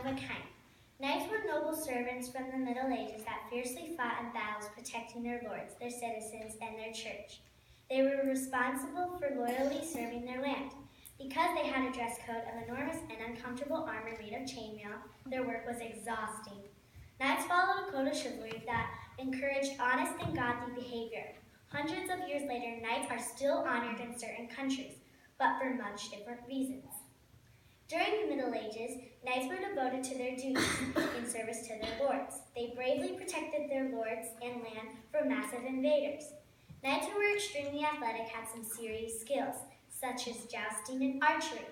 of a kind. Knights were noble servants from the Middle Ages that fiercely fought in battles protecting their lords, their citizens, and their church. They were responsible for loyally serving their land. Because they had a dress code of enormous and uncomfortable armor made of chainmail, their work was exhausting. Knights followed a code of chivalry that encouraged honest and godly behavior. Hundreds of years later, knights are still honored in certain countries, but for much different reasons. During the Middle Ages, knights were devoted to their duties in service to their lords. They bravely protected their lords and land from massive invaders. Knights who were extremely athletic had some serious skills, such as jousting and archery.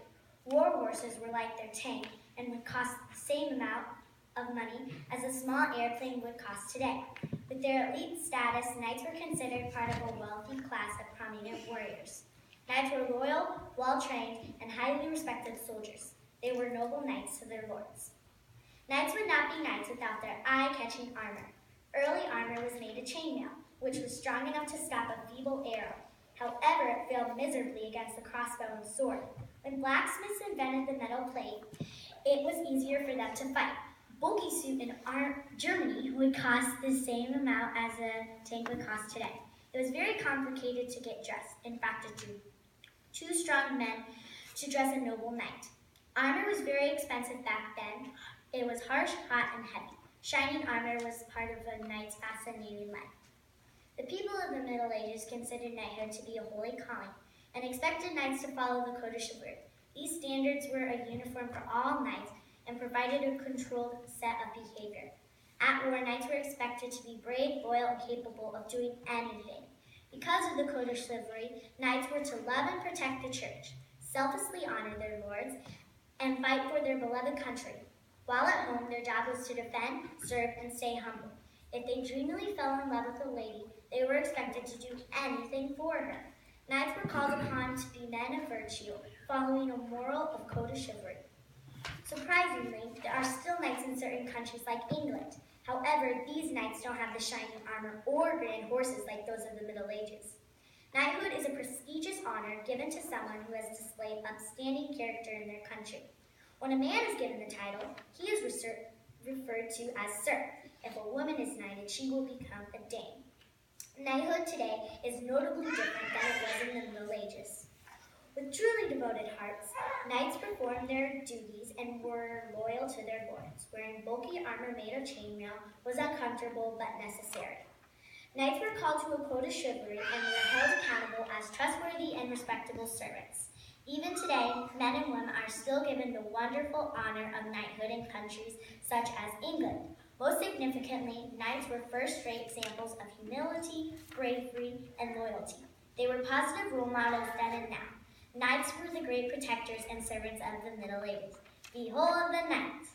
War horses were like their tank and would cost the same amount of money as a small airplane would cost today. With their elite status, knights were considered part of a wealthy class of prominent warriors. Knights were loyal, well-trained, and highly respected soldiers. They were noble knights to their lords. Knights would not be knights without their eye-catching armor. Early armor was made of chainmail, which was strong enough to stop a feeble arrow. However, it failed miserably against the crossbow and sword. When blacksmiths invented the metal plate, it was easier for them to fight. Bulky suit in Germany would cost the same amount as a tank would cost today. It was very complicated to get dressed. In fact, it took 2 strong men to dress a noble knight. Armor was very expensive back then. It was harsh, hot, and heavy. Shining armor was part of a knight's fascinating life. The people of the Middle Ages considered knighthood to be a holy calling and expected knights to follow the code of chivalry. These standards were a uniform for all knights and provided a controlled set of behavior. At war, knights were expected to be brave, loyal, and capable of doing anything. Because of the code of chivalry, knights were to love and protect the church, selflessly honor their lords, and fight for their beloved country. While at home, their job was to defend, serve, and stay humble. If they dreamily fell in love with a lady, they were expected to do anything for her. Knights were called upon to be men of virtue, following a moral of code of chivalry. Surprisingly, there are still knights in certain countries like England. However, these knights don't have the shining armor or grand horses like those of the Middle Ages. Knighthood is a prestigious honor given to someone who has displayed upstanding character in their country. When a man is given the title, he is referred to as Sir. If a woman is knighted, she will become a dame. Knighthood today is notably different than it was in the Middle Ages. With truly devoted hearts, knights performed their duties and were loyal to their lords. Wearing bulky armor made of chainmail was uncomfortable but necessary. Knights were called to a code of chivalry and were held accountable as trustworthy and respectable servants. Even today, men and women are still given the wonderful honor of knighthood in countries such as England. Most significantly, knights were first-rate examples of humility, bravery, and loyalty. They were positive role models then and now. Knights were the great protectors and servants of the Middle Ages. Behold the knights!